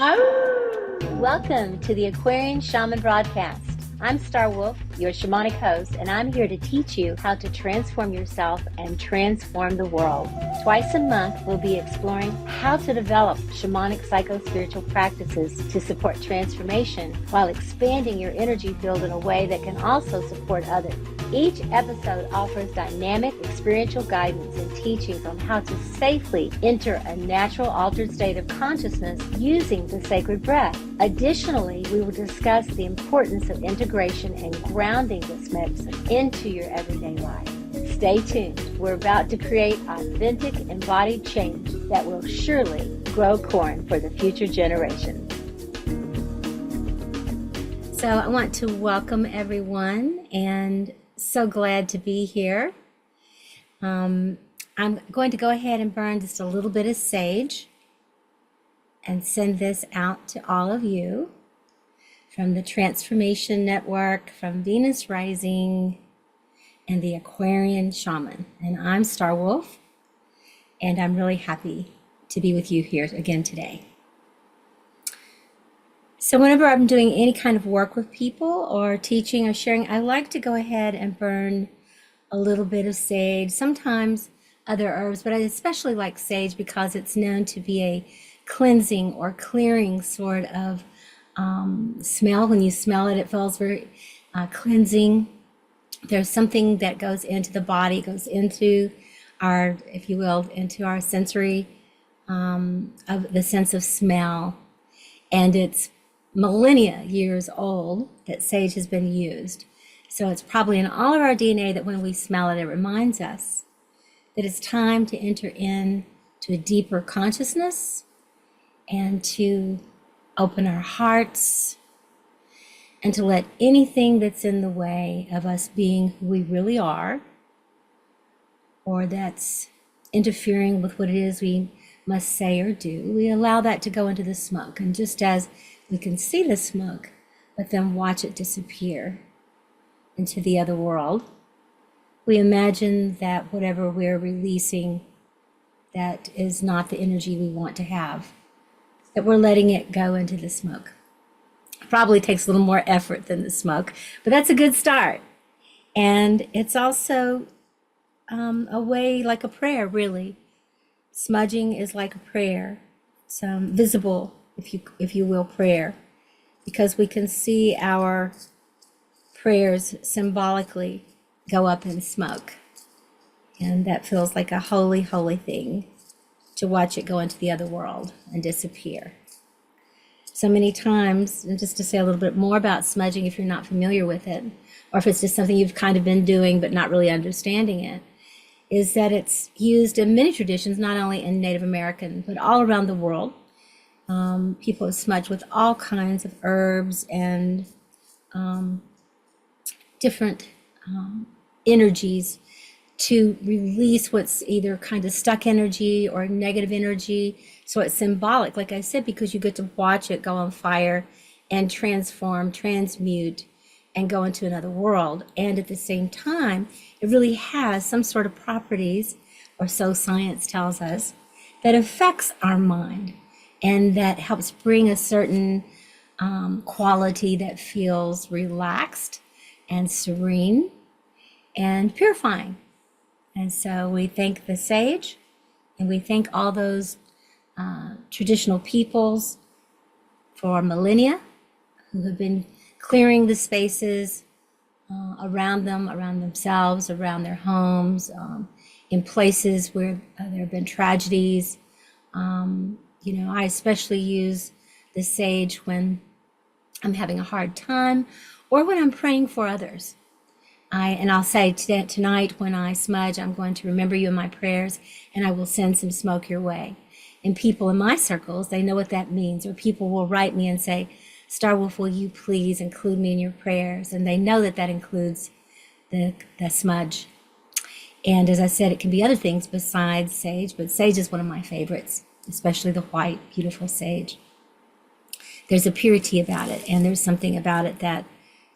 Welcome to the Aquarian Shaman Broadcast. I'm Star Wolf, your shamanic host, and I'm here to teach you how to transform yourself and transform the world. Twice a month, we'll be exploring how to develop shamanic psycho-spiritual practices to support transformation while expanding your energy field in a way that can also support others. Each episode offers dynamic experiential guidance and teachings on how to safely enter a natural altered state of consciousness using the sacred breath. Additionally, we will discuss the importance of integration and grounding this medicine into your everyday life. Stay tuned. We're about to create authentic embodied change that will surely grow corn for the future generations. So I want to welcome everyone and so glad to be here. I'm going to go ahead and burn just a little bit of sage and send this out to all of you from the Transformation Network, from Venus Rising, and the Aquarian Shaman. And I'm Star Wolf, and I'm really happy to be with you here again today. So whenever I'm doing any kind of work with people or teaching or sharing, I like to go ahead and burn a little bit of sage, sometimes other herbs, but I especially like sage because it's known to be a cleansing or clearing sort of smell. When you smell it, it feels very cleansing. There's something that goes into the body, goes into our, if you will, into our sensory, of the sense of smell. And it's millennia years old that sage has been used. So it's probably in all of our DNA that when we smell it, it reminds us that it's time to enter in to a deeper consciousness and to open our hearts and to let anything that's in the way of us being who we really are, or that's interfering with what it is we must say or do, we allow that to go into the smoke. And just as we can see the smoke, but then watch it disappear into the other world, we imagine that whatever we're releasing that is not the energy we want to have, that we're letting it go into the smoke. It probably takes a little more effort than the smoke, but that's a good start. And it's also a way like a prayer, really. Smudging is like a prayer. It's visible, if you will, prayer, because we can see our prayers symbolically go up in smoke. And that feels like a holy, holy thing to watch it go into the other world and disappear. So many times, and just to say a little bit more about smudging, if you're not familiar with it, or if it's just something you've kind of been doing but not really understanding it, is that it's used in many traditions, not only in Native American, but all around the world. People have smudged with all kinds of herbs and different energies to release what's either kind of stuck energy or negative energy. So it's symbolic, like I said, because you get to watch it go on fire and transform, transmute, and go into another world. And at the same time, it really has some sort of properties, or so science tells us, that affects our mind and that helps bring a certain quality that feels relaxed and serene and purifying. And so we thank the sage, and we thank all those traditional peoples for millennia who have been clearing the spaces around them, around themselves, around their homes, in places where there have been tragedies. I especially use the sage when I'm having a hard time or when I'm praying for others. I'll say tonight when I smudge, I'm going to remember you in my prayers, and I will send some smoke your way. And people in my circles, they know what that means. Or people will write me and say, Star Wolf, will you please include me in your prayers? And they know that that includes the smudge. And as I said, it can be other things besides sage, but sage is one of my favorites, especially the white, beautiful sage. There's a purity about it, and there's something about it that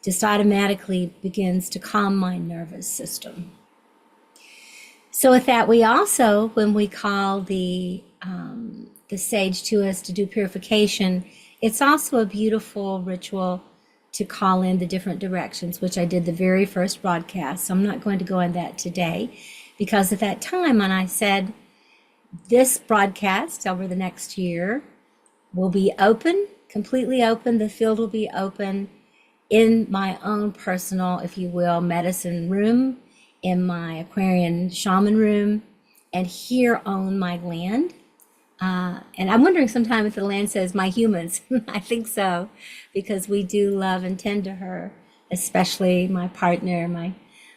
just automatically begins to calm my nervous system. So with that, we also, when we call the the sage to us to do purification, it's also a beautiful ritual to call in the different directions, which I did the very first broadcast. So I'm not going to go on that today because at that time when I said this broadcast over the next year will be open, completely open, the field will be open in my own personal, if you will, medicine room, in my Aquarian shaman room, and here on my land. And I'm wondering sometimes if the land says my humans. I think so, because we do love and tend to her, especially my partner, my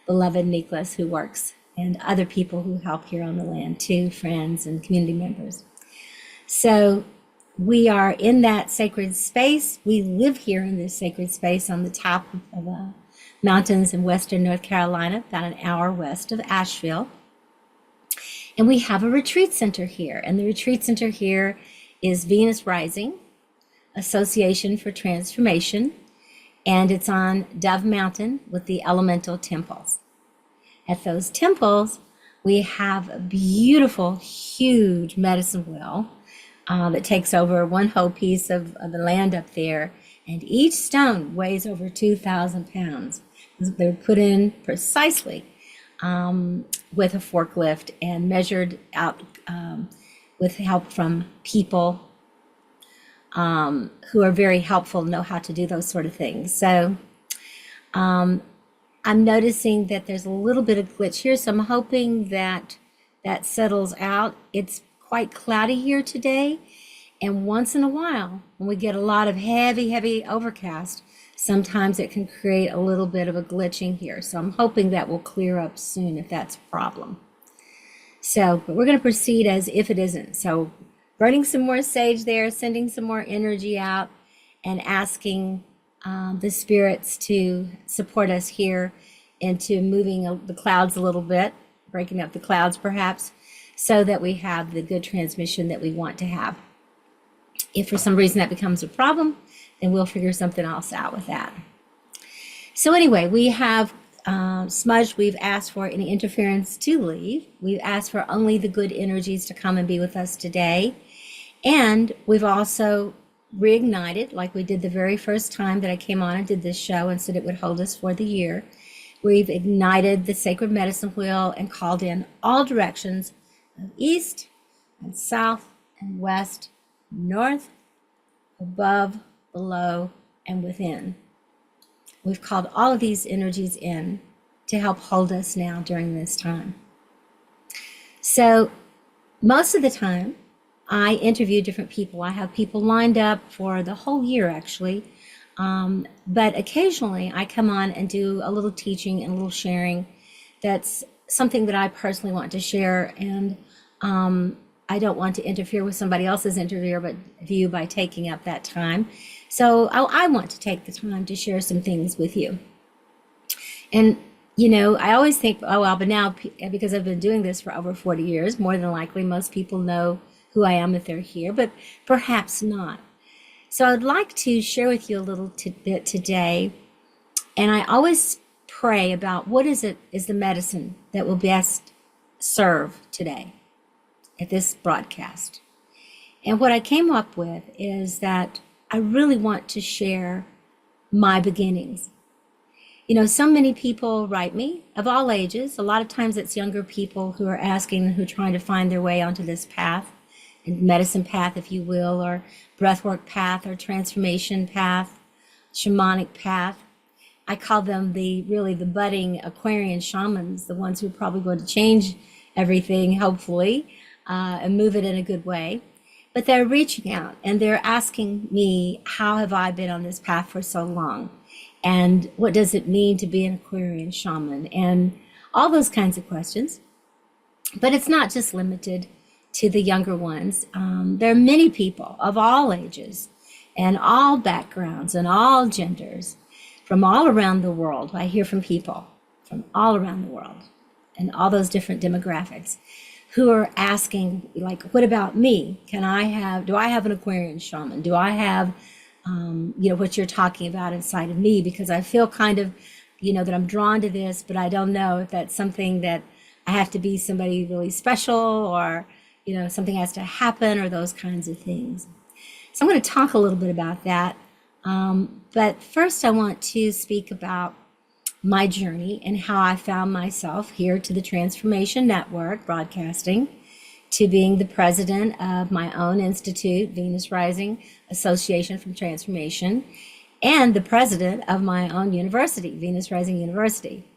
beloved Nicholas, who works, and other people who help here on the land too, friends and community members. So we are in that sacred space. We live here in this sacred space on the top of mountains in western North Carolina, about an hour west of Asheville. And we have a retreat center here. And the retreat center here is Venus Rising Association for Transformation. And it's on Dove Mountain with the elemental temples. At those temples, we have a beautiful, huge medicine wheel that takes over one whole piece of the land up there. And each stone weighs over 2,000 pounds. They're put in precisely with a forklift and measured out with help from people who are very helpful, know how to do those sort of things. So I'm noticing that there's a little bit of glitch here. So I'm hoping that that settles out. It's quite cloudy here today. And once in a while, when we get a lot of heavy overcast, sometimes it can create a little bit of a glitching here. So I'm hoping that will clear up soon if that's a problem. So, but we're going to proceed as if it isn't. So burning some more sage there, sending some more energy out, and asking the spirits to support us here into moving the clouds a little bit, breaking up the clouds perhaps, so that we have the good transmission that we want to have. If for some reason that becomes a problem, then we'll figure something else out with that. So anyway, we have smudged. We've asked for any interference to leave. We've asked for only the good energies to come and be with us today. And we've also reignited, like we did the very first time that I came on and did this show and said it would hold us for the year. We've ignited the sacred medicine wheel and called in all directions of east and south and west, north, above, below, and within. We've called all of these energies in to help hold us now during this time. So most of the time, I interview different people. I have people lined up for the whole year, actually. But occasionally, I come on and do a little teaching and a little sharing. That's something that I personally want to share. And I don't want to interfere with somebody else's view by taking up that time. So I want to take the time to share some things with you. And, you know, I always think, oh, well, but now because I've been doing this for over 40 years, more than likely most people know who I am if they're here, but perhaps not. So I'd like to share with you a little bit today. And I always pray about what is the medicine that will best serve today at this broadcast. And what I came up with is that I really want to share my beginnings. You know, so many people write me of all ages. A lot of times it's younger people who are asking, who are trying to find their way onto this path, medicine path, if you will, or breathwork path, or transformation path, shamanic path. I call them the budding Aquarian shamans, the ones who are probably going to change everything, hopefully, and move it in a good way. But they're reaching out and they're asking me, how have I been on this path for so long? And what does it mean to be an Aquarian shaman? And all those kinds of questions. But it's not just limited to the younger ones. There are many people of all ages and all backgrounds and all genders from all around the world. I hear from people from all around the world and all those different demographics who are asking, like, what about me? Do I have an Aquarian shaman? Do I have, what you're talking about inside of me? Because I feel kind of, that I'm drawn to this, but I don't know if that's something that I have to be somebody really special or, something has to happen or those kinds of things. So I'm going to talk a little bit about that. But first, I want to speak about my journey and how I found myself here to the Transformation Network broadcasting, to being the president of my own institute, Venus Rising Association for Transformation, and the president of my own university, Venus Rising University.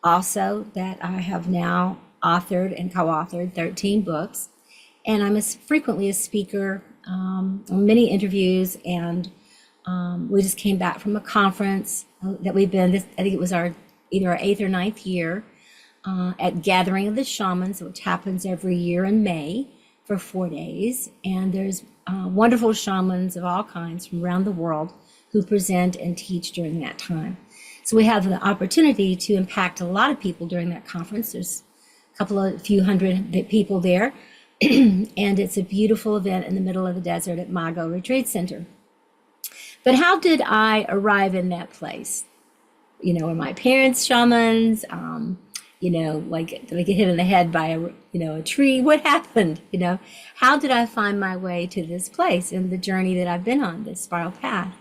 Also, that I have now authored and co-authored 13 books, and I'm frequently a speaker on many interviews, and we just came back from a conference that we've been, I think it was either our 8th or 9th year, at Gathering of the Shamans, which happens every year in May for 4 days. And there's wonderful shamans of all kinds from around the world who present and teach during that time. So we have the opportunity to impact a lot of people during that conference. There's a few hundred people there. And it's a beautiful event in the middle of the desert at Mago Retreat Center. But how did I arrive in that place? Were my parents shamans? Like did I get hit in the head by a tree? What happened? How did I find my way to this place in the journey that I've been on, this spiral path?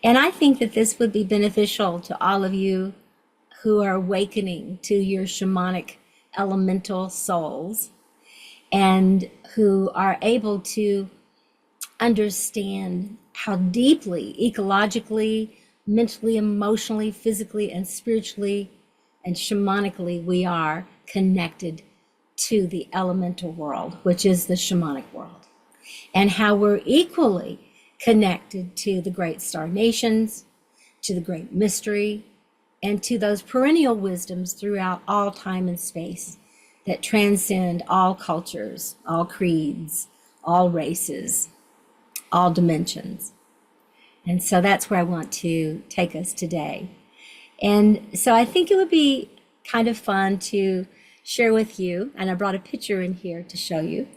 And I think that this would be beneficial to all of you who are awakening to your shamanic elemental souls and who are able to understand how deeply, ecologically, mentally, emotionally, physically, and spiritually, and shamanically we are connected to the elemental world, which is the shamanic world, and how we're equally connected to the great star nations, to the great mystery, and to those perennial wisdoms throughout all time and space that transcend all cultures, all creeds, all races, all dimensions. And so that's where I want to take us today. And so I think it would be kind of fun to share with you, and I brought a picture in here to show you,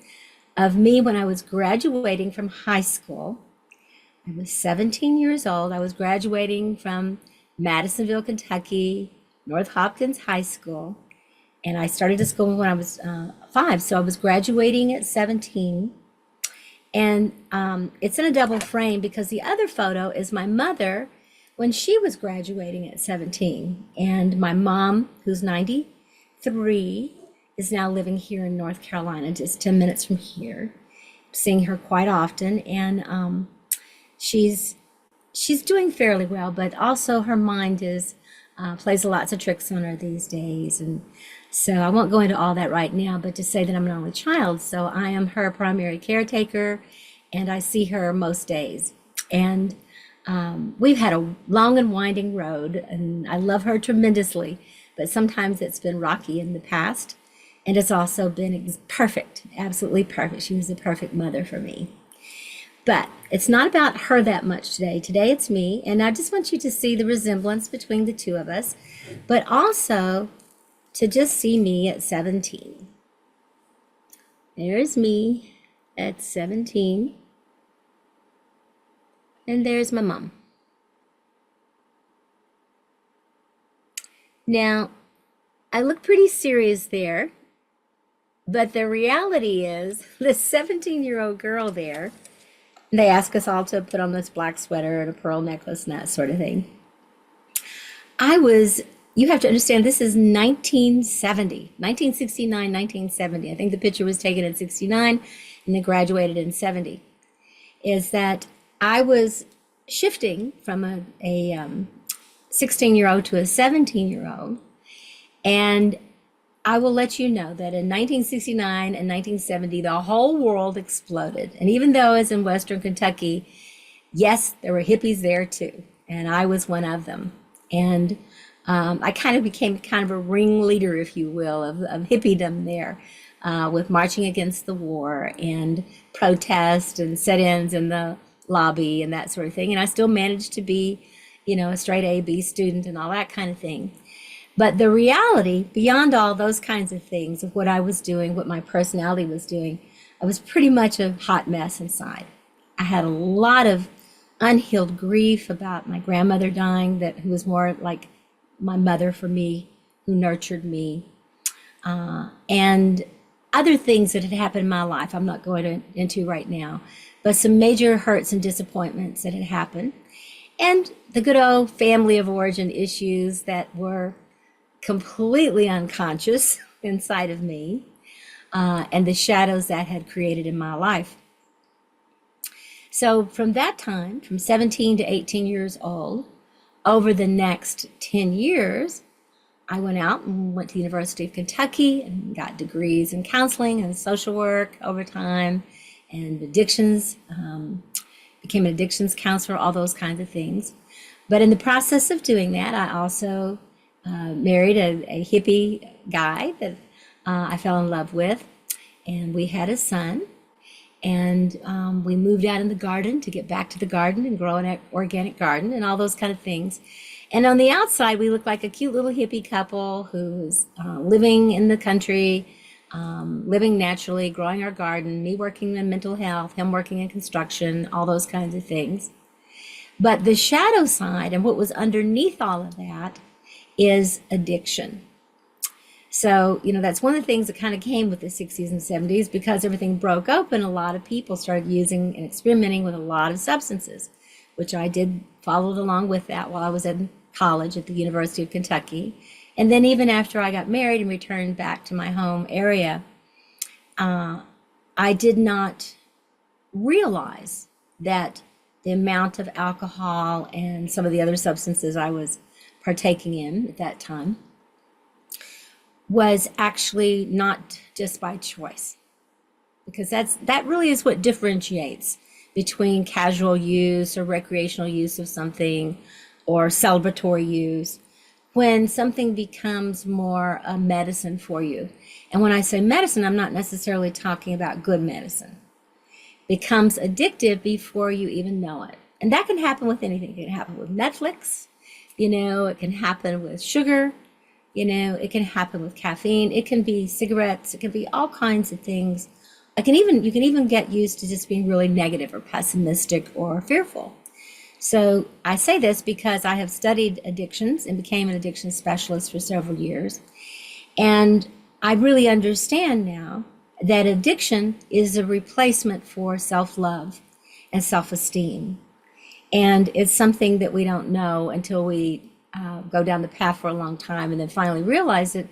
of me when I was graduating from high school. I was 17 years old. I was graduating from Madisonville, Kentucky, North Hopkins High School. And I started to school when I was 5. So I was graduating at 17. And it's in a double frame because the other photo is my mother when she was graduating at 17. And my mom, who's 93, is now living here in North Carolina, just 10 minutes from here. Seeing her quite often. And she's doing fairly well, but also her mind plays lots of tricks on her these days. And so I won't go into all that right now, but to say that I'm an only child. So I am her primary caretaker, and I see her most days. And we've had a long and winding road, and I love her tremendously, but sometimes it's been rocky in the past. And it's also been perfect, absolutely perfect. She was a perfect mother for me. But it's not about her that much today. Today it's me, and I just want you to see the resemblance between the two of us, but also to just see me at 17. There's me at 17, and there's my mom. Now, I look pretty serious there, but the reality is this 17-year-old girl there, they ask us all to put on this black sweater and a pearl necklace and that sort of thing. You have to understand, this is 1969, 1970. I think the picture was taken in 69 and then graduated in 70. Is that I was shifting from a 16-year-old to a 17-year-old. And I will let you know that in 1969 and 1970, the whole world exploded. And even though as in Western Kentucky, yes, there were hippies there too. And I was one of them. And I kind of became kind of a ringleader, if you will, of hippiedom there, with marching against the war and protest and sit-ins in the lobby and that sort of thing. And I still managed to be, a straight A, B student and all that kind of thing. But the reality, beyond all those kinds of things of what I was doing, what my personality was doing, I was pretty much a hot mess inside. I had a lot of unhealed grief about my grandmother dying, who was more like my mother for me, who nurtured me. And other things that had happened in my life I'm not going into right now, but some major hurts and disappointments that had happened, and the good old family of origin issues that were completely unconscious inside of me, and the shadows that had created in my life. So from that time, from 17 to 18 years old, over the next 10 years, I went out and went to the University of Kentucky and got degrees in counseling and social work over time, and addictions, became an addictions counselor, all those kinds of things. But in the process of doing that, I also married a hippie guy that I fell in love with, and we had a son. And we moved out in the garden to get back to the garden and grow an organic garden and all those kind of things. And on the outside, we looked like a cute little hippie couple who was living in the country, living naturally, growing our garden, me working in mental health, him working in construction, all those kinds of things. But the shadow side and what was underneath all of that is addiction. So, that's one of the things that kind of came with the 60s and 70s because everything broke open. A lot of people started using and experimenting with a lot of substances, which I did followed along with that while I was in college at the University of Kentucky. And then even after I got married and returned back to my home area, I did not realize that the amount of alcohol and some of the other substances I was partaking in at that time was actually not just by choice, because that really is what differentiates between casual use or recreational use of something or celebratory use, when something becomes more a medicine for you. And when I say medicine, I'm not necessarily talking about good medicine. Becomes addictive before you even know it. And that can happen with anything. It can happen with Netflix, it can happen with sugar, it can happen with caffeine, it can be cigarettes, it can be all kinds of things. You can even get used to just being really negative or pessimistic or fearful. So I say this because I have studied addictions and became an addiction specialist for several years. And I really understand now that addiction is a replacement for self-love and self-esteem. And it's something that we don't know until we go down the path for a long time and then finally realize that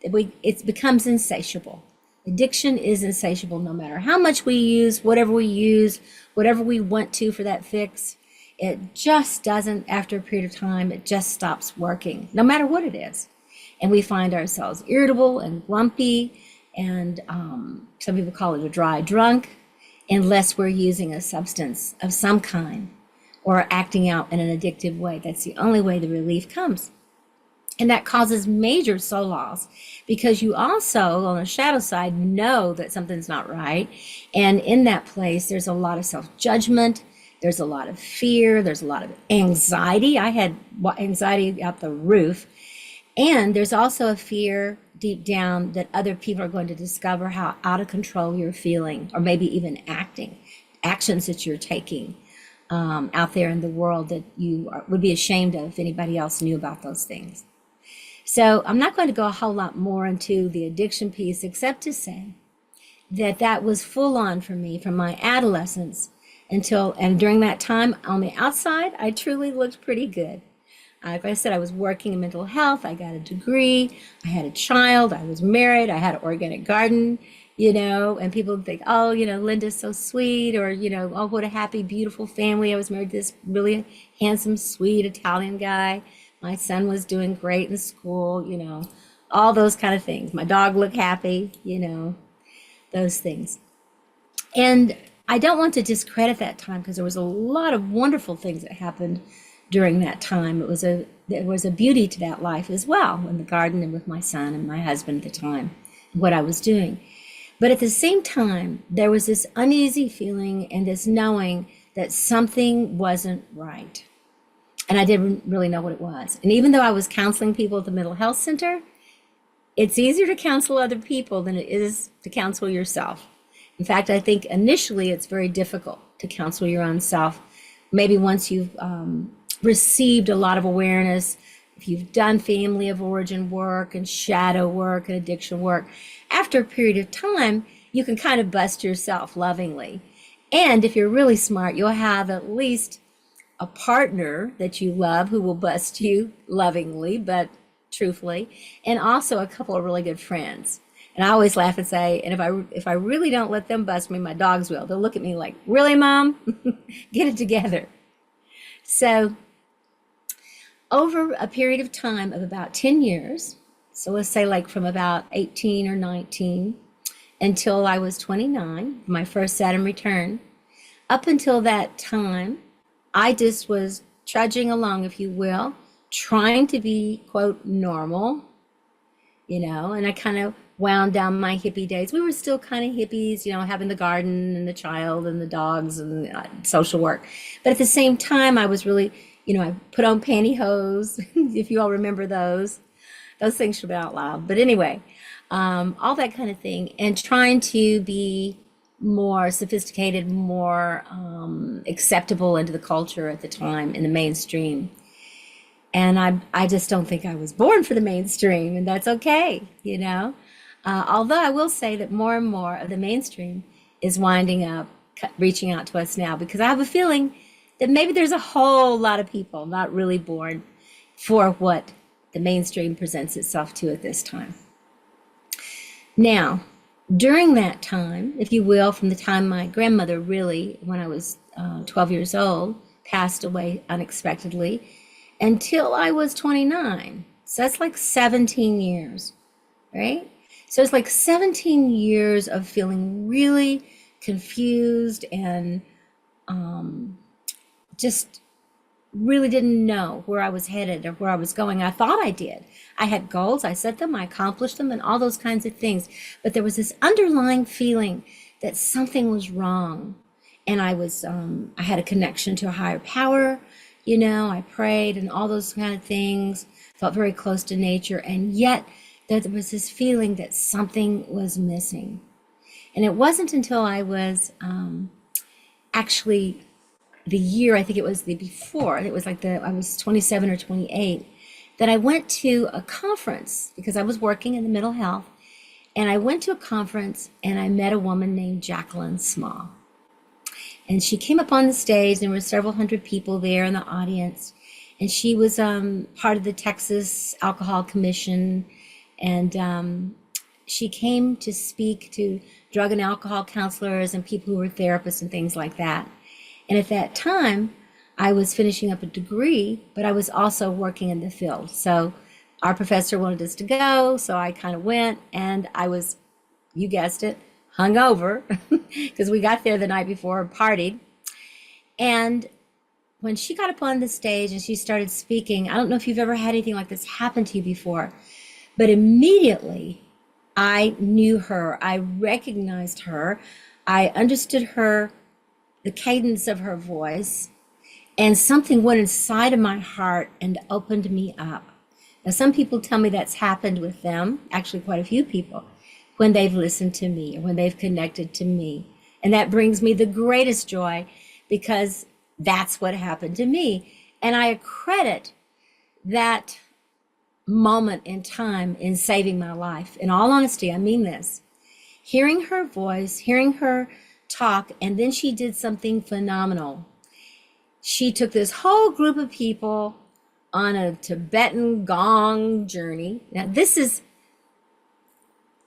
it becomes insatiable. Addiction is insatiable no matter how much we use, whatever we want to for that fix. It just doesn't, after a period of time, it just stops working, no matter what it is. And we find ourselves irritable and grumpy, and some people call it a dry drunk, unless we're using a substance of some kind or acting out in an addictive way. That's the only way the relief comes. And that causes major soul loss, because you also, on the shadow side, know that something's not right. And in that place, there's a lot of self-judgment. There's a lot of fear. There's a lot of anxiety. I had anxiety out the roof. And there's also a fear deep down that other people are going to discover how out of control you're feeling, or maybe even actions that you're taking out there in the world that would be ashamed of if anybody else knew about those things. So I'm not going to go a whole lot more into the addiction piece, except to say that was full on for me from my adolescence and during that time on the outside, I truly looked pretty good. Like I said, I was working in mental health. I got a degree. I had a child. I was married. I had an organic garden, and people would think, oh, Linda's so sweet, or, oh, what a happy, beautiful family. I was married to this really handsome, sweet Italian guy. My son was doing great in school, all those kind of things. My dog looked happy, those things. And I don't want to discredit that time, because there was a lot of wonderful things that happened during that time. There was a beauty to that life as well, in the garden and with my son and my husband at the time, what I was doing. But at the same time, there was this uneasy feeling and this knowing that something wasn't right. And I didn't really know what it was. And even though I was counseling people at the mental health center, it's easier to counsel other people than it is to counsel yourself. In fact, I think initially it's very difficult to counsel your own self. Maybe once you've received a lot of awareness, if you've done family of origin work and shadow work and addiction work, after a period of time, you can kind of bust yourself lovingly. And if you're really smart, you'll have at least a partner that you love who will bust you lovingly, but truthfully, and also a couple of really good friends. And I always laugh and say, and if I really don't let them bust me, my dogs will. They'll look at me like, "Really, Mom? Get it together." So over a period of time of about 10 years, so let's say like from about 18 or 19 until I was 29, my first Saturn return, up until that time, I just was trudging along, if you will, trying to be, quote, normal, and I kind of wound down my hippie days. We were still kind of hippies, having the garden and the child and the dogs and social work. But at the same time, I was really, I put on pantyhose, if you all remember those. Those things should be out loud. But anyway, all that kind of thing. And trying to be more sophisticated, more acceptable into the culture at the time in the mainstream. And I just don't think I was born for the mainstream, and that's okay. Although I will say that more and more of the mainstream is winding up, reaching out to us now, because I have a feeling that maybe there's a whole lot of people not really born for what the mainstream presents itself to at this time. Now, during that time, if you will, from the time my grandmother really, when I was 12 years old, passed away unexpectedly, until I was 29. So that's like 17 years, right? So it's like 17 years of feeling really confused and just really didn't know where I was headed or where I was going. I thought I did. I had goals, I set them, I accomplished them, and all those kinds of things. But there was this underlying feeling that something was wrong. And I had a connection to a higher power. I prayed and all those kind of things, felt very close to nature. And yet there was this feeling that something was missing. And it wasn't until I was actually the year, I think it was the before, it was like I was 27 or 28, that I went to a conference because I was working in the mental health. And I went to a conference and I met a woman named Jacqueline Small. And she came up on the stage, and there were several hundred people there in the audience. And she was part of the Texas Alcohol Commission. And she came to speak to drug and alcohol counselors and people who were therapists and things like that. And at that time, I was finishing up a degree, but I was also working in the field. So our professor wanted us to go, so I kind of went, and I was, you guessed it, hungover, because we got there the night before and partied. And when she got up on the stage and she started speaking, I don't know if you've ever had anything like this happen to you before, but immediately I knew her. I recognized her. I understood her, the cadence of her voice, and something went inside of my heart and opened me up. Now, some people tell me that's happened with them, actually quite a few people, when they've listened to me or when they've connected to me. And that brings me the greatest joy because that's what happened to me. And I accredit that moment in time in saving my life. In all honesty, I mean this. Hearing her voice, hearing her talk, and then she did something phenomenal. She took this whole group of people on a Tibetan gong journey. Now, this is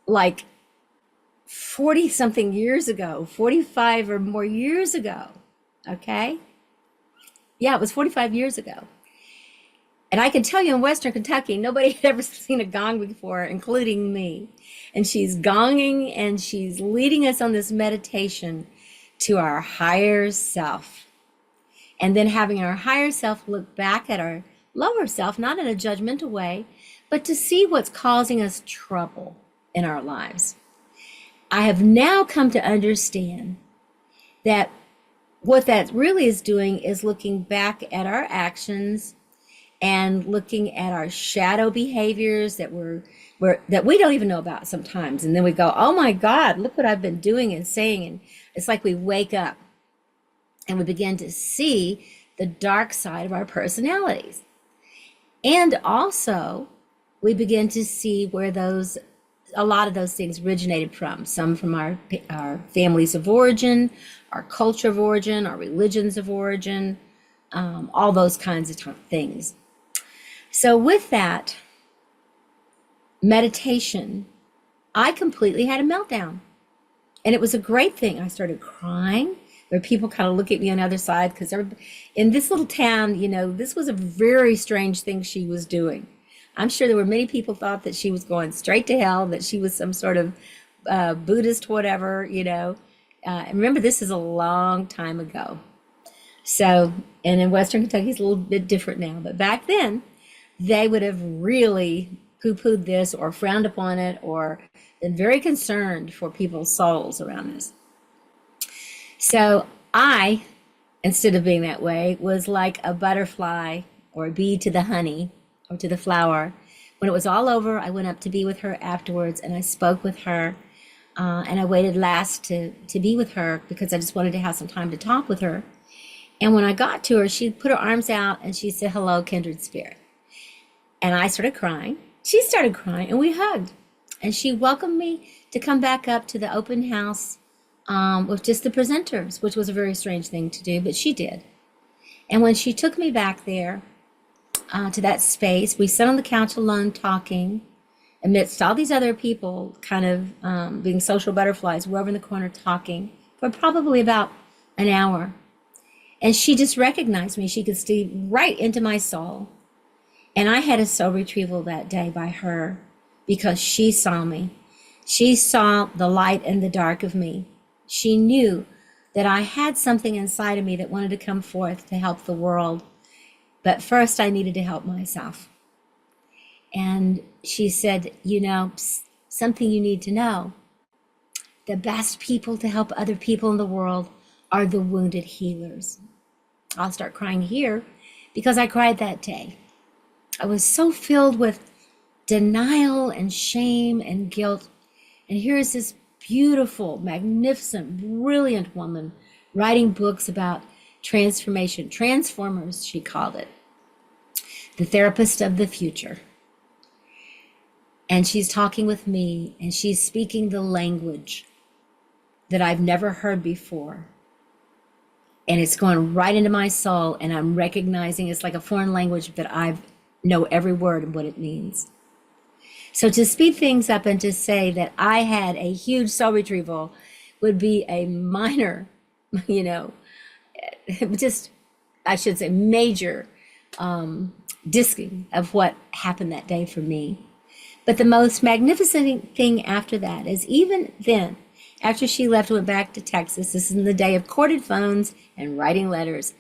like 40 something years ago, 45 or more years ago. Okay. Yeah, it was 45 years ago. And I can tell you in Western Kentucky, nobody had ever seen a gong before, including me. And she's gonging and she's leading us on this meditation to our higher self. And then having our higher self look back at our lower self, not in a judgmental way, but to see what's causing us trouble in our lives. I have now come to understand that what that really is doing is looking back at our actions and looking at our shadow behaviors that that we don't even know about sometimes. And then we go, oh my God, look what I've been doing and saying. And it's like we wake up and we begin to see the dark side of our personalities. And also, we begin to see where a lot of those things originated from. Some from our families of origin, our culture of origin, our religions of origin, all those kinds of things. So with that meditation, I completely had a meltdown. And it was a great thing. I started crying. Where people kind of look at me on the other side because in this little town, this was a very strange thing she was doing. I'm sure there were many people thought that she was going straight to hell, that she was some sort of Buddhist, whatever. And remember, this is a long time ago. So, and in Western Kentucky, it's a little bit different now. But back then, they would have really poo-pooed this or frowned upon it or been very concerned for people's souls around this. So I, instead of being that way, was like a butterfly or a bee to the honey or to the flower. When it was all over, I went up to be with her afterwards and I spoke with her. And I waited last to be with her because I just wanted to have some time to talk with her. And when I got to her, she put her arms out and she said, "Hello, kindred spirit." And I started crying. She started crying and we hugged. And she welcomed me to come back up to the open house with just the presenters, which was a very strange thing to do, but she did. And when she took me back there to that space, we sat on the couch alone talking amidst all these other people kind of being social butterflies. We're over in the corner talking for probably about an hour. And she just recognized me. She could see right into my soul. And I had a soul retrieval that day by her because she saw me. She saw the light and the dark of me. She knew that I had something inside of me that wanted to come forth to help the world. But first, I needed to help myself. And she said, something you need to know. The best people to help other people in the world are the wounded healers. I'll start crying here because I cried that day. I was so filled with denial and shame and guilt. And here's this beautiful, magnificent, brilliant woman writing books about transformation, transformers, she called it, the therapist of the future. And she's talking with me and she's speaking the language that I've never heard before. And it's going right into my soul and I'm recognizing it's like a foreign language, but I know every word and what it means. So to speed things up and to say that I had a huge soul retrieval would be a minor, just, I should say, major disking of what happened that day for me. But the most magnificent thing after that is even then, after she left and went back to Texas, this is in the day of corded phones and writing letters.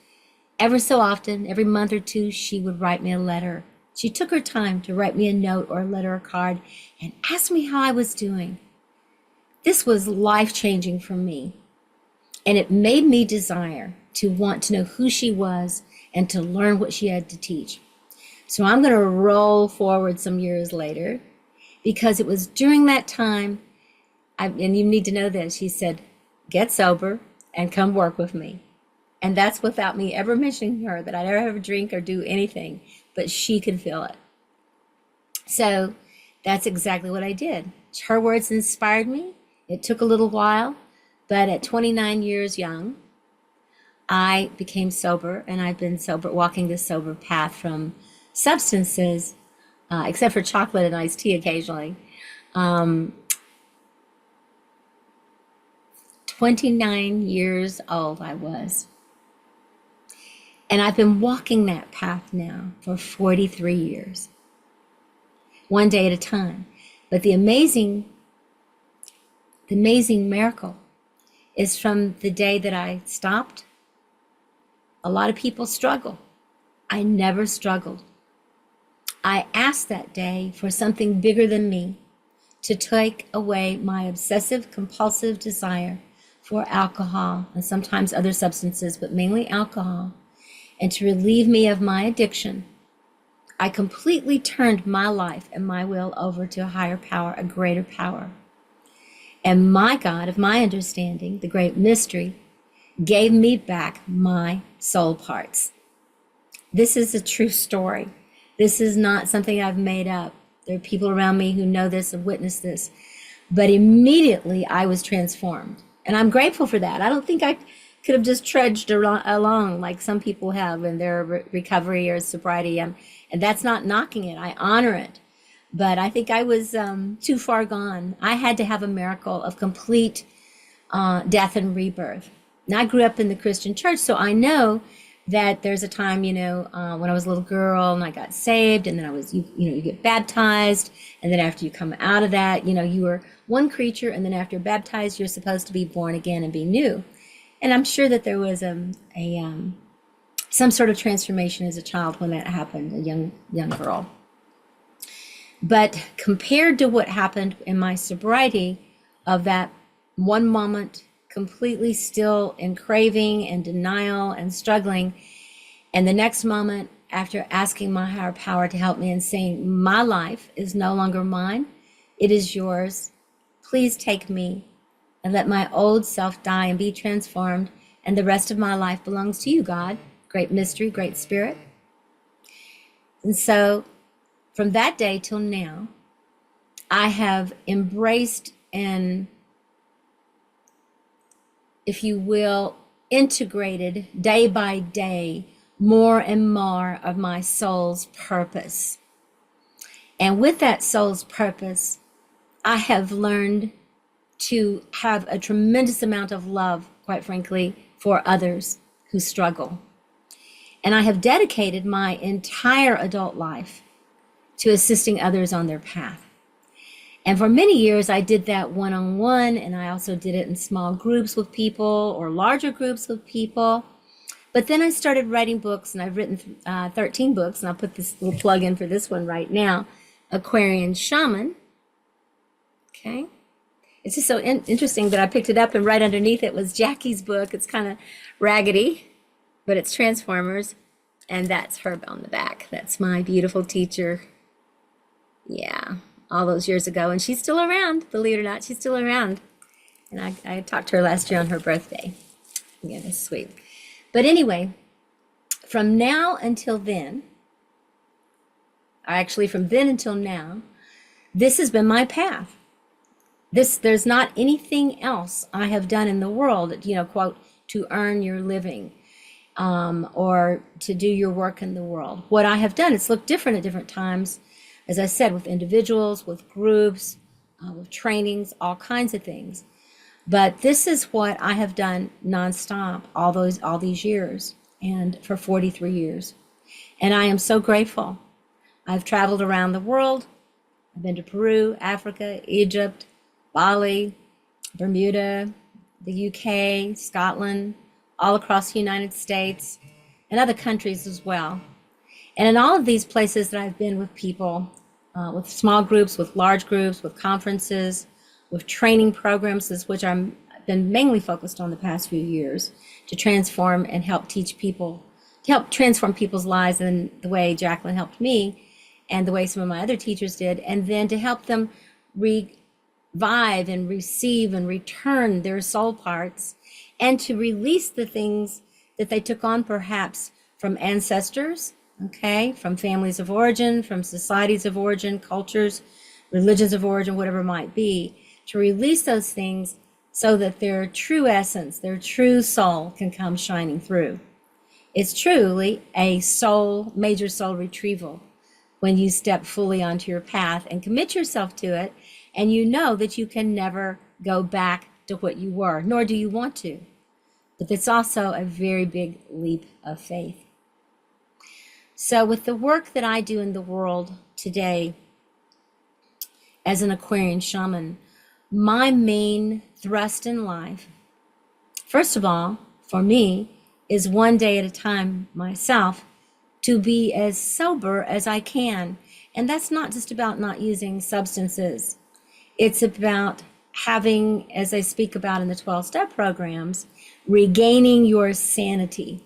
Ever so often, every month or two, she would write me a letter. She took her time to write me a note or a letter or card and ask me how I was doing. This was life-changing for me. And it made me desire to want to know who she was and to learn what she had to teach. So I'm going to roll forward some years later because it was during that time, and you need to know this, she said, "Get sober and come work with me." And that's without me ever mentioning her that I'd ever have a drink or do anything, but she could feel it. So that's exactly what I did. Her words inspired me. It took a little while, but at 29 years young, I became sober, and I've been sober, walking this sober path from substances, except for chocolate and iced tea occasionally. 29 years old I was. And I've been walking that path now for 43 years, one day at a time. But the amazing miracle is from the day that I stopped. A lot of people struggle. I never struggled. I asked that day for something bigger than me to take away my obsessive compulsive desire for alcohol and sometimes other substances, but mainly alcohol, and to relieve me of my addiction. I completely turned my life and my will over to a higher power, a greater power. And my God, of my understanding, the great mystery, gave me back my soul parts. This is a true story. This is not something I've made up. There are people around me who know this and witnessed this. But immediately I was transformed. And I'm grateful for that. I don't think I could have just trudged along like some people have in their recovery or sobriety. And that's not knocking it. I honor it. But I think I was too far gone. I had to have a miracle of complete death and rebirth. Now, I grew up in the Christian church, so I know that there's a time, when I was a little girl and I got saved, and then you get baptized, and then after you come out of that, you were one creature, and then after you're baptized, you're supposed to be born again and be new. And I'm sure that there was some sort of transformation as a child when that happened, a young girl. But compared to what happened in my sobriety, of that one moment completely still in craving and denial and struggling, and the next moment after asking my higher power to help me and saying, my life is no longer mine, it is yours. Please take me and let my old self die and be transformed, and the rest of my life belongs to you, God. Great mystery, great spirit. And so from that day till now, I have embraced and, if you will, integrated day by day more and more of my soul's purpose. And with that soul's purpose, I have learned to have a tremendous amount of love, quite frankly, for others who struggle. And I have dedicated my entire adult life to assisting others on their path. And for many years, I did that one-on-one, and I also did it in small groups with people or larger groups with people. But then I started writing books, and I've written 13 books, and I'll put this little plug in for this one right now, Aquarian Shaman. Okay. It's just so interesting that I picked it up, and right underneath it was Jackie's book. It's kind of raggedy, but it's Transformers, and that's her on the back. That's my beautiful teacher. Yeah, all those years ago, and she's still around, believe it or not, she's still around. And I talked to her last year on her birthday. Yeah, that's sweet. But anyway, from now until then, or actually from then until now, this has been my path. There's not anything else I have done in the world, quote, to earn your living, or to do your work in the world. What I have done, it's looked different at different times, as I said, with individuals, with groups, with trainings, all kinds of things. But this is what I have done nonstop all these years, and for 43 years. And I am so grateful. I've traveled around the world. I've been to Peru, Africa, Egypt, Bali, Bermuda, the UK, Scotland, all across the United States, and other countries as well. And in all of these places that I've been with people, with small groups, with large groups, with conferences, with training programs, which I've been mainly focused on the past few years, to transform and help teach people, to help transform people's lives in the way Jacqueline helped me and the way some of my other teachers did, and then to help them revive and receive and return their soul parts, and to release the things that they took on perhaps from ancestors, okay, from families of origin, from societies of origin, cultures, religions of origin, whatever it might be, to release those things so that their true essence, their true soul can come shining through. It's truly a major soul retrieval when you step fully onto your path and commit yourself to it, and you know that you can never go back to what you were, nor do you want to. But it's also a very big leap of faith. So with the work that I do in the world today as an Aquarian shaman, my main thrust in life, first of all, for me, is one day at a time myself to be as sober as I can. And that's not just about not using substances. It's about having, as I speak about in the 12-step programs, regaining your sanity.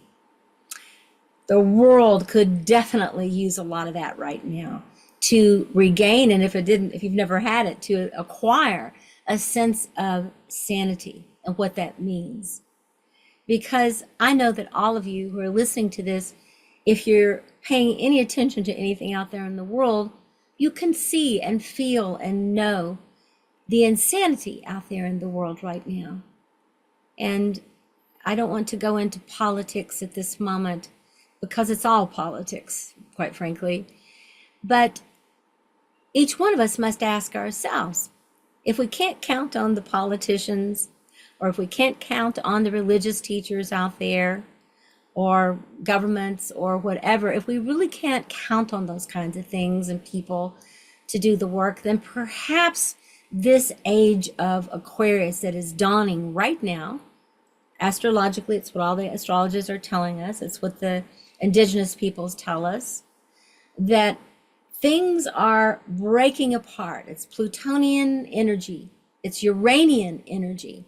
The world could definitely use a lot of that right now, to regain, and if you've never had it, to acquire a sense of sanity and what that means. Because I know that all of you who are listening to this, if you're paying any attention to anything out there in the world, you can see and feel and know the insanity out there in the world right now. And I don't want to go into politics at this moment because it's all politics, quite frankly. But each one of us must ask ourselves, if we can't count on the politicians, or if we can't count on the religious teachers out there, or governments, or whatever, if we really can't count on those kinds of things and people to do the work, then perhaps this age of Aquarius that is dawning right now, astrologically, it's what all the astrologers are telling us, it's what the indigenous peoples tell us, that things are breaking apart. It's Plutonian energy, it's Uranian energy.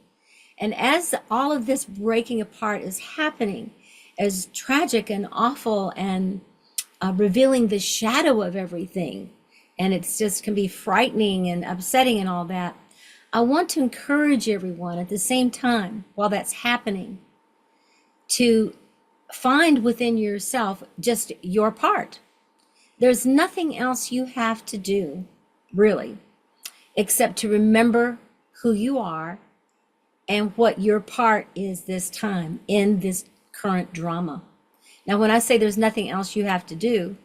And as all of this breaking apart is happening, as tragic and awful and revealing the shadow of everything, and it's just can be frightening and upsetting and all that, I want to encourage everyone at the same time, while that's happening, to find within yourself just your part. There's nothing else you have to do, really, except to remember who you are and what your part is this time in this current drama. Now, when I say there's nothing else you have to do,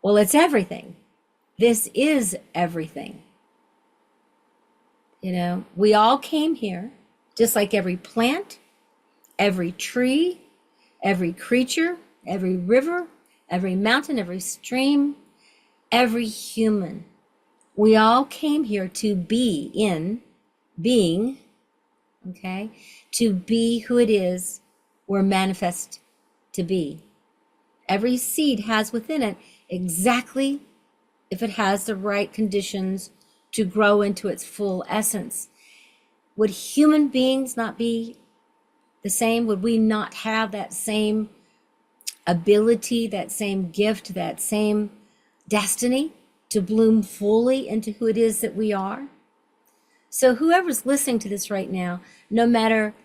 well, it's everything. This is everything. You know, we all came here, just like every plant, every tree, every creature, every river, every mountain, every stream, every human. We all came here to be in being, okay, to be who it is we're manifest to be. Every seed has within it exactly, if it has the right conditions to grow into its full essence. Would human beings not be the same? Would we not have that same ability, that same gift, that same destiny to bloom fully into who it is that we are? So whoever's listening to this right now, no matter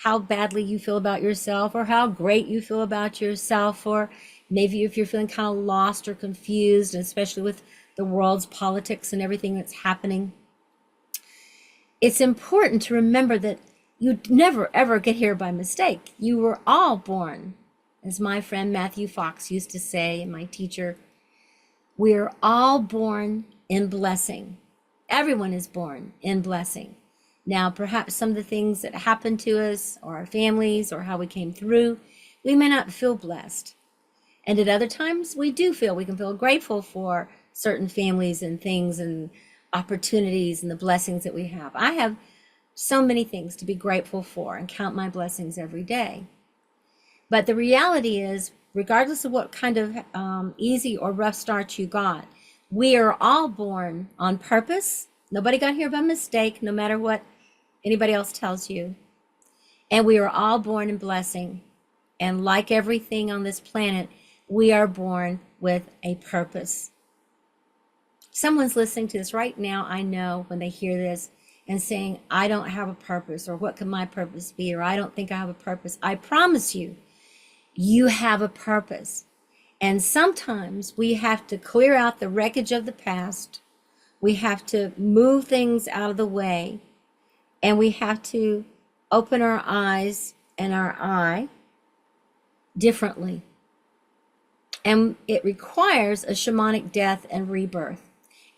how badly you feel about yourself or how great you feel about yourself, or maybe if you're feeling kind of lost or confused, especially with the world's politics and everything that's happening, it's important to remember that you never ever get here by mistake. You were all born, as my friend Matthew Fox used to say, and my teacher, we're all born in blessing. Everyone is born in blessing. Now, perhaps some of the things that happened to us or our families or how we came through, we may not feel blessed. And at other times we do feel, we can feel grateful for certain families and things and opportunities and the blessings that we have. I have so many things to be grateful for and count my blessings every day. But the reality is, regardless of what kind of easy or rough start you got, we are all born on purpose. Nobody got here by mistake, no matter what anybody else tells you. And we are all born in blessing. And like everything on this planet, we are born with a purpose. Someone's listening to this right now, I know, when they hear this and saying, I don't have a purpose, or what could my purpose be, or I don't think I have a purpose. I promise you, you have a purpose. And sometimes we have to clear out the wreckage of the past. We have to move things out of the way, and we have to open our eyes and our eye differently. And it requires a shamanic death and rebirth.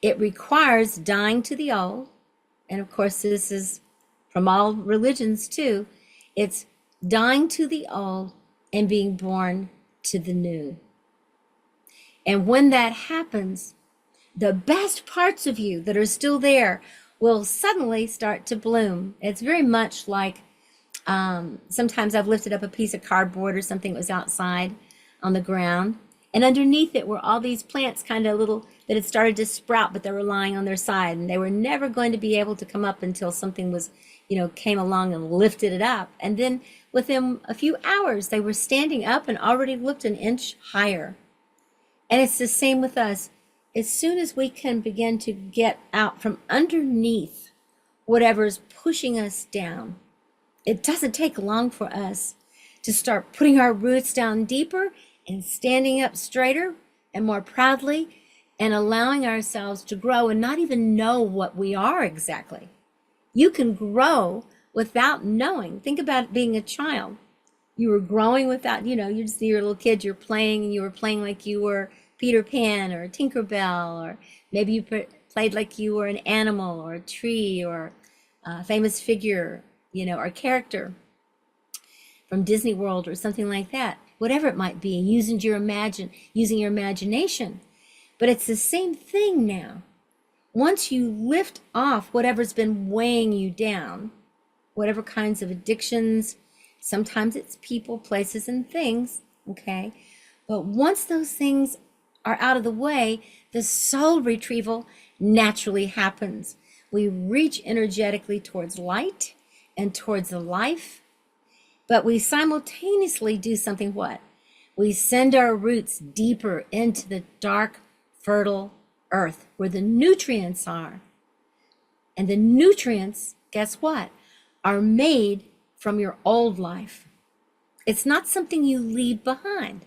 It requires dying to the old. And of course, this is from all religions too. It's dying to the old and being born to the new. And when that happens, the best parts of you that are still there will suddenly start to bloom. It's very much like sometimes I've lifted up a piece of cardboard or something that was outside on the ground, and underneath it were all these plants, kind of little, that had started to sprout, but they were lying on their side, and they were never going to be able to come up until something was, came along and lifted it up. And then within a few hours, they were standing up and already looked an inch higher. And it's the same with us. As soon as we can begin to get out from underneath whatever's pushing us down, it doesn't take long for us to start putting our roots down deeper and standing up straighter and more proudly and allowing ourselves to grow and not even know what we are exactly. You can grow without knowing. Think about being a child. You were growing without, you just, you're a little kid, you're playing and you were playing like you were Peter Pan or Tinkerbell, or maybe you played like you were an animal or a tree or a famous figure, or character from Disney World or something like that. Whatever it might be, using your imagination. But it's the same thing now. Once you lift off whatever's been weighing you down, whatever kinds of addictions, sometimes it's people, places, and things, okay? But once those things are out of the way, the soul retrieval naturally happens. We reach energetically towards light and towards the life, but we simultaneously do something what? We send our roots deeper into the dark, fertile earth where the nutrients are. And the nutrients, guess what? Are made from your old life. It's not something you leave behind.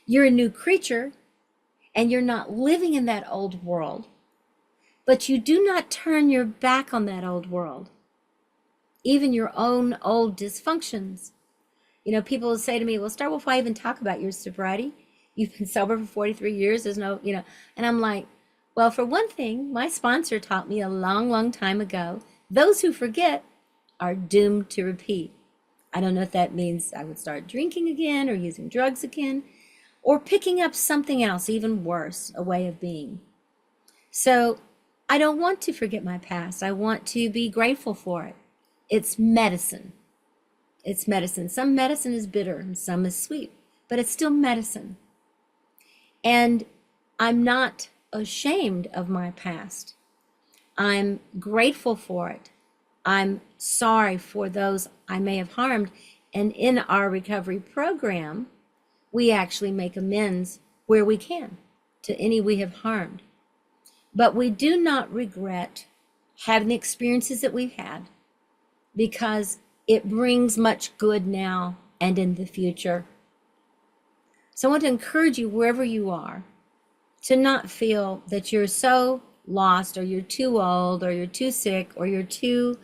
You're a new creature and you're not living in that old world, but you do not turn your back on that old world, even your own old dysfunctions. People will say to me, well, Star, why even talk about your sobriety? You've been sober for 43 years. There's no, and I'm like, well, for one thing, my sponsor taught me a long, long time ago, those who forget are doomed to repeat. I don't know if that means I would start drinking again or using drugs again or picking up something else, even worse, a way of being. So I don't want to forget my past. I want to be grateful for it. It's medicine. It's medicine. Some medicine is bitter and some is sweet, but it's still medicine. And I'm not ashamed of my past. I'm grateful for it. I'm sorry for those I may have harmed. And in our recovery program, we actually make amends where we can to any we have harmed. But we do not regret having the experiences that we've had because it brings much good now and in the future. So I want to encourage you wherever you are to not feel that you're so lost or you're too old or you're too sick or you're too,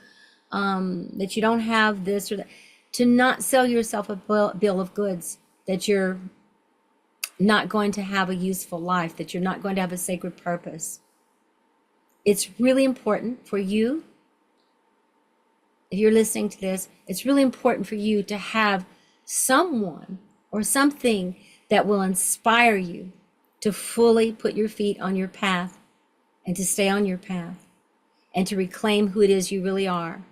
that you don't have this or that, to not sell yourself a bill of goods, that you're not going to have a useful life, that you're not going to have a sacred purpose. It's really important for you, if you're listening to this, it's really important for you to have someone or something that will inspire you to fully put your feet on your path and to stay on your path and to reclaim who it is you really are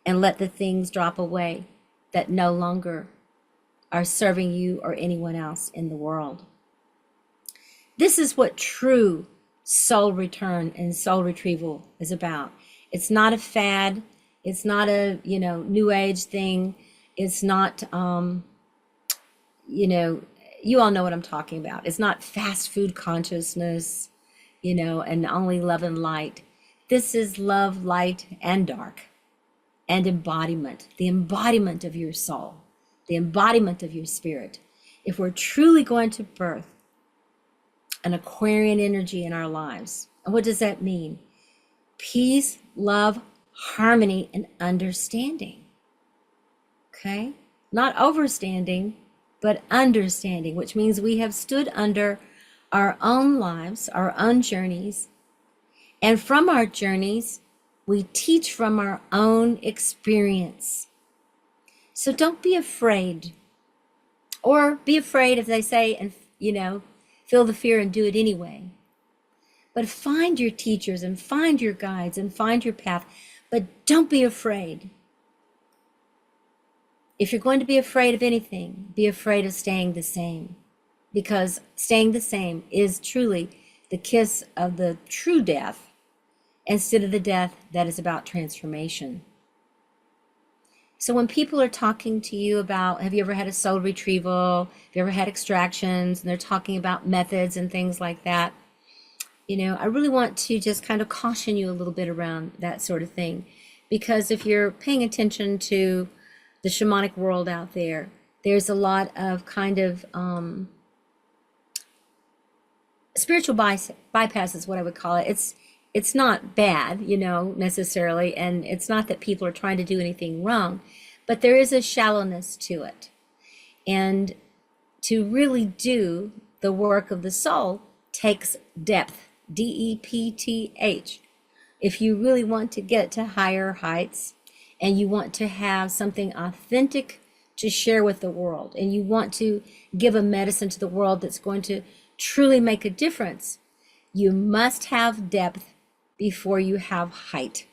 and let the things drop away that no longer are serving you or anyone else in the world. This is what true soul return and soul retrieval is about. It's not a fad. It's not a, new age thing. It's not, you all know what I'm talking about. It's not fast food consciousness, and only love and light. This is love, light, and dark, and embodiment, the embodiment of your soul, the embodiment of your spirit. If we're truly going to birth an Aquarian energy in our lives, and what does that mean? Peace, love, harmony, and understanding. Okay? Not overstanding, but understanding, which means we have stood under our own lives, our own journeys. And from our journeys, we teach from our own experience. So don't be afraid, or be afraid if they say, and feel the fear and do it anyway. But find your teachers and find your guides and find your path, but don't be afraid. If you're going to be afraid of anything, be afraid of staying the same, because staying the same is truly the kiss of the true death instead of the death that is about transformation. So when people are talking to you about, have you ever had a soul retrieval? Have you ever had extractions? And they're talking about methods and things like that. I really want to just kind of caution you a little bit around that sort of thing. Because if you're paying attention to the shamanic world out there, there's a lot of kind of spiritual bypass is what I would call it. It's not bad, necessarily, and it's not that people are trying to do anything wrong, but there is a shallowness to it. And to really do the work of the soul takes depth, DEPTH. If you really want to get to higher heights and you want to have something authentic to share with the world, and you want to give a medicine to the world that's going to truly make a difference, you must have depth before you have height.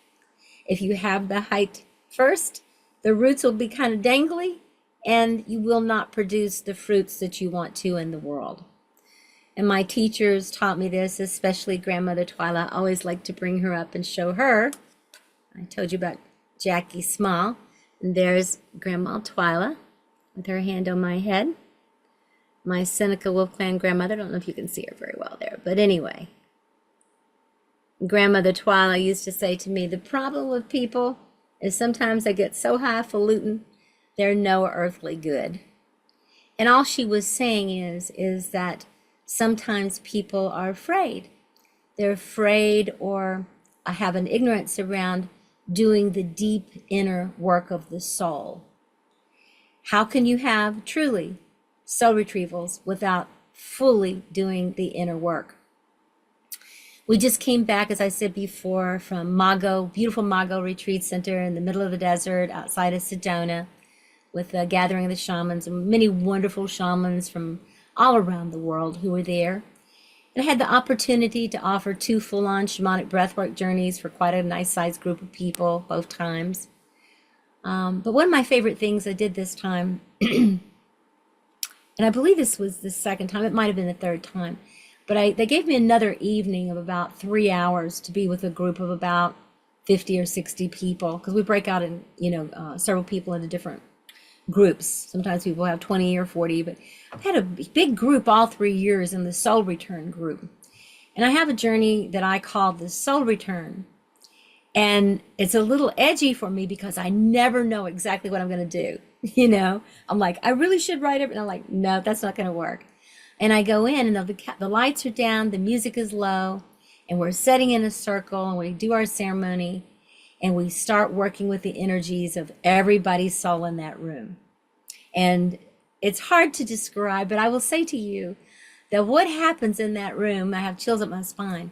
If you have the height first, the roots will be kind of dangly and you will not produce the fruits that you want to in the world. And my teachers taught me this, especially Grandmother Twyla. I always like to bring her up and show her. I told you about Jackie Small. And there's Grandma Twyla with her hand on my head. My Seneca Wolf Clan grandmother. I don't know if you can see her very well there. But anyway, Grandmother Twyla used to say to me, the problem with people is sometimes they get so highfalutin, they're no earthly good. And all she was saying is that sometimes people are afraid. They're afraid or have an ignorance around doing the deep inner work of the soul. How can you have truly soul retrievals without fully doing the inner work? We just came back, as I said before, from Mago, beautiful Mago Retreat Center in the middle of the desert outside of Sedona, with a gathering of the shamans and many wonderful shamans from all around the world who were there. And I had the opportunity to offer 2 full-on shamanic breathwork journeys for quite a nice-sized group of people both times. But one of my favorite things I did this time, and I believe this was the second time, it might have been the third time, but they gave me another evening of about 3 hours to be with a group of about 50 or 60 people, because we break out in, several people into different groups. Sometimes people have 20 or 40, but I've had a big group all 3 years in the Soul Return group. And I have a journey that I call the Soul Return. And it's a little edgy for me because I never know exactly what I'm going to do. I'm like, I really should write it. And I'm like, no, that's not going to work. And I go in and the lights are down, the music is low, and we're sitting in a circle and we do our ceremony. And we start working with the energies of everybody's soul in that room. And it's hard to describe, but I will say to you that what happens in that room, I have chills up my spine,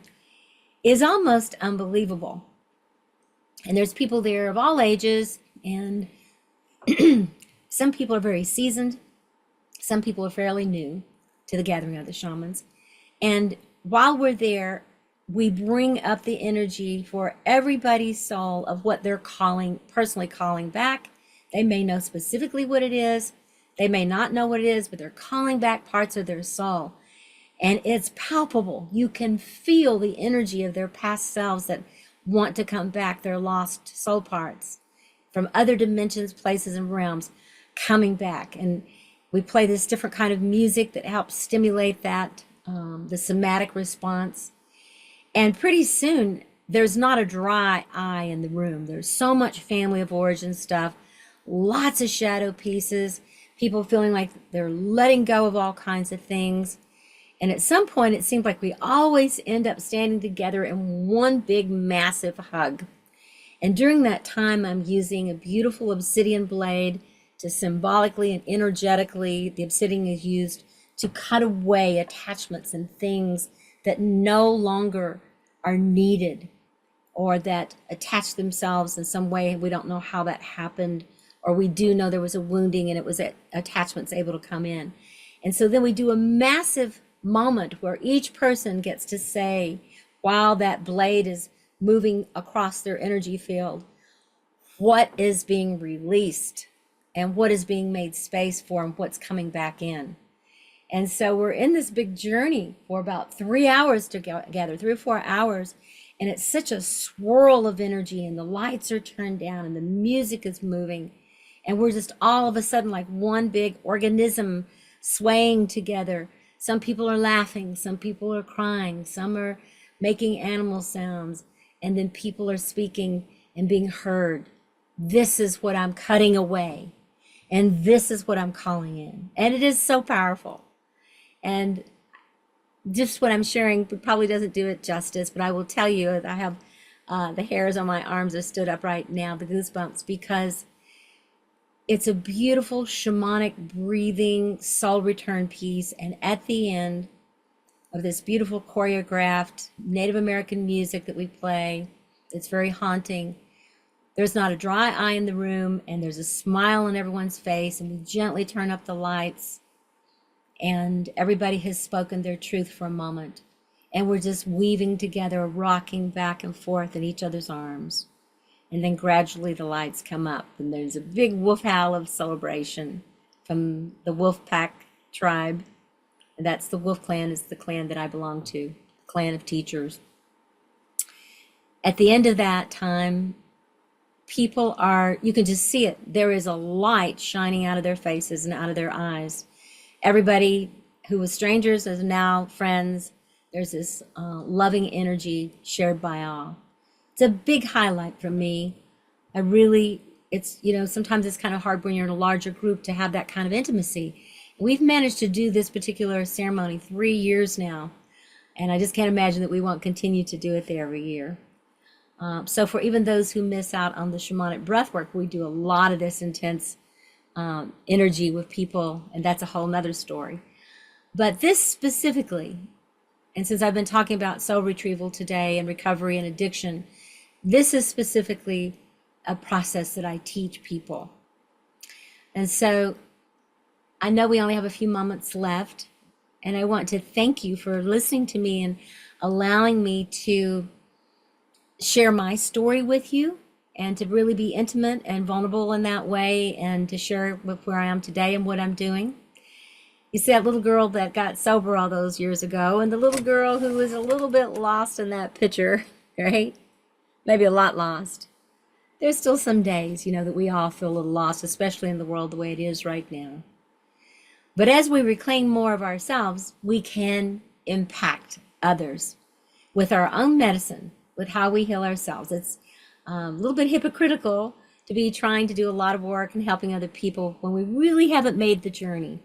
is almost unbelievable. And there's people there of all ages, and some people are very seasoned. Some people are fairly new to the gathering of the shamans. And while we're there, we bring up the energy for everybody's soul of what they're personally calling back. They may know specifically what it is. They may not know what it is, but they're calling back parts of their soul. And it's palpable. You can feel the energy of their past selves that want to come back, their lost soul parts from other dimensions, places, and realms coming back. And we play this different kind of music that helps stimulate that, the somatic response. And pretty soon, there's not a dry eye in the room. There's so much family of origin stuff, lots of shadow pieces, people feeling like they're letting go of all kinds of things. And at some point, it seems like we always end up standing together in one big, massive hug. And during that time, I'm using a beautiful obsidian blade to symbolically and energetically, the obsidian is used to cut away attachments and things that no longer are needed or that attach themselves in some way. We don't know how that happened, or we do know there was a wounding and it was attachments able to come in. And so then we do a massive moment where each person gets to say, while that blade is moving across their energy field, what is being released and what is being made space for and what's coming back in. And so we're in this big journey for about 3 hours together, 3 or 4 hours. And it's such a swirl of energy, and the lights are turned down and the music is moving. And we're just all of a sudden like one big organism swaying together. Some people are laughing, some people are crying, some are making animal sounds, and then people are speaking and being heard. This is what I'm cutting away, and this is what I'm calling in. And it is so powerful. And just what I'm sharing probably doesn't do it justice, but I will tell you that I have the hairs on my arms are stood up right now, the goosebumps, because it's a beautiful shamanic breathing soul return piece. And at the end of this beautiful choreographed Native American music that we play, it's very haunting. There's not a dry eye in the room, and there's a smile on everyone's face, and we gently turn up the lights, and everybody has spoken their truth for a moment. And we're just weaving together, rocking back and forth in each other's arms. And then gradually the lights come up, and there's a big wolf howl of celebration from the Wolf Pack tribe. And that's the Wolf Clan, is the clan that I belong to, the clan of teachers. At the end of that time, people are, you can just see it. There is a light shining out of their faces and out of their eyes. Everybody who was strangers is now friends. There's this loving energy shared by all. It's a big highlight for me. I really, it's, sometimes it's kind of hard when you're in a larger group to have that kind of intimacy. We've managed to do this particular ceremony 3 years now, and I just can't imagine that we won't continue to do it there every year. So for even those who miss out on the shamanic breath work, we do a lot of this intense energy with people, and that's a whole nother story. But this specifically, and since I've been talking about soul retrieval today and recovery and addiction, this is specifically a process that I teach people. And so I know we only have a few moments left, and I want to thank you for listening to me and allowing me to share my story with you, and to really be intimate and vulnerable in that way, and to share where I am today and what I'm doing. You see that little girl that got sober all those years ago, and the little girl who was a little bit lost in that picture, right? Maybe a lot lost. There's still some days, that we all feel a little lost, especially in the world the way it is right now. But as we reclaim more of ourselves, we can impact others with our own medicine, with how we heal ourselves. It's a little bit hypocritical to be trying to do a lot of work and helping other people when we really haven't made the journey,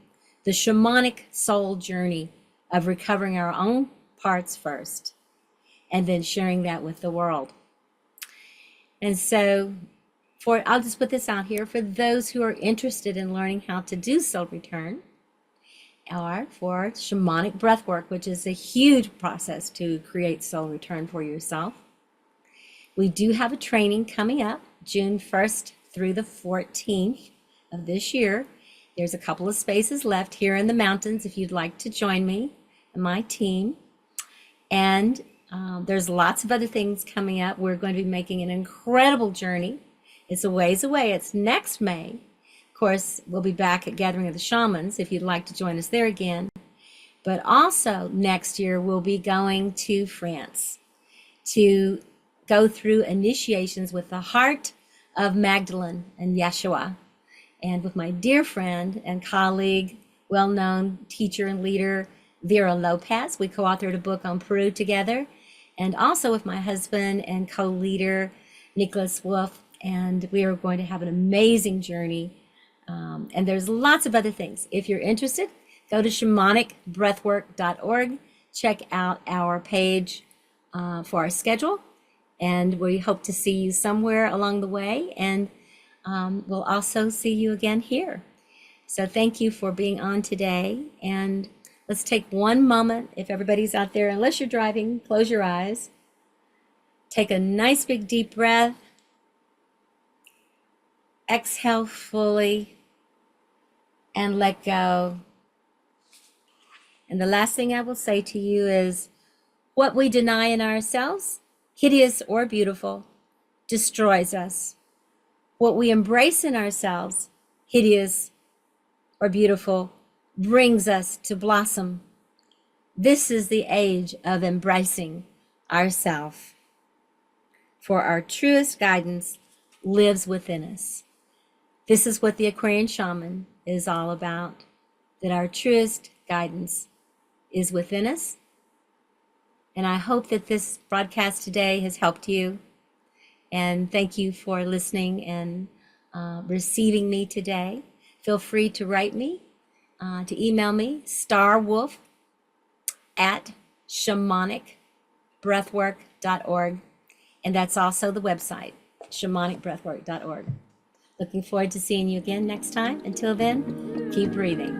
the shamanic soul journey of recovering our own parts first, and then sharing that with the world. And so I'll just put this out here, for those who are interested in learning how to do soul return, or for shamanic breath work, which is a huge process to create soul return for yourself. We do have a training coming up June 1st through the 14th of this year. There's a couple of spaces left here in the mountains if you'd like to join me and my team. And there's lots of other things coming up. We're going to be making an incredible journey. It's a ways away. It's next May. Of course, we'll be back at Gathering of the Shamans if you'd like to join us there again. But also next year, we'll be going to France to go through initiations with the heart of Magdalene and Yeshua, and with my dear friend and colleague, well-known teacher and leader, Vera Lopez. We co-authored a book on Peru together, and also with my husband and co-leader, Nicholas Wolf, and we are going to have an amazing journey. And there's lots of other things. If you're interested, go to shamanicbreathwork.org, check out our page for our schedule, and we hope to see you somewhere along the way, and we'll also see you again here. So thank you for being on today, and let's take one moment, if everybody's out there, unless you're driving, close your eyes, take a nice big deep breath, exhale fully, and let go. And the last thing I will say to you is, what we deny in ourselves, hideous or beautiful, destroys us. What we embrace in ourselves, hideous or beautiful, brings us to blossom. This is the age of embracing ourself, for our truest guidance lives within us. This is what the Aquarian Shaman is all about, that our truest guidance is within us. And I hope that this broadcast today has helped you. And thank you for listening and receiving me today. Feel free to write me, to email me, starwolf at shamanicbreathwork.org. And that's also the website, shamanicbreathwork.org. Looking forward to seeing you again next time. Until then, keep breathing.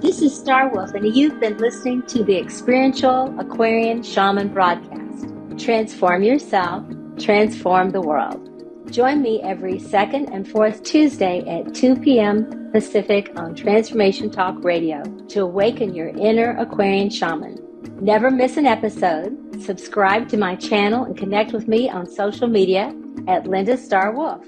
This is Star Wolf, and you've been listening to the Experiential Aquarian Shaman broadcast. Transform yourself, transform the world. Join me every second and fourth Tuesday at 2 p.m. Pacific on Transformation Talk Radio to awaken your inner Aquarian shaman. Never miss an episode. Subscribe to my channel and connect with me on social media at Linda Star Wolf.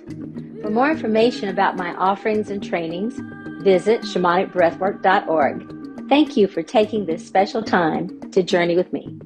For more information about my offerings and trainings, visit shamanicbreathwork.org. Thank you for taking this special time to journey with me.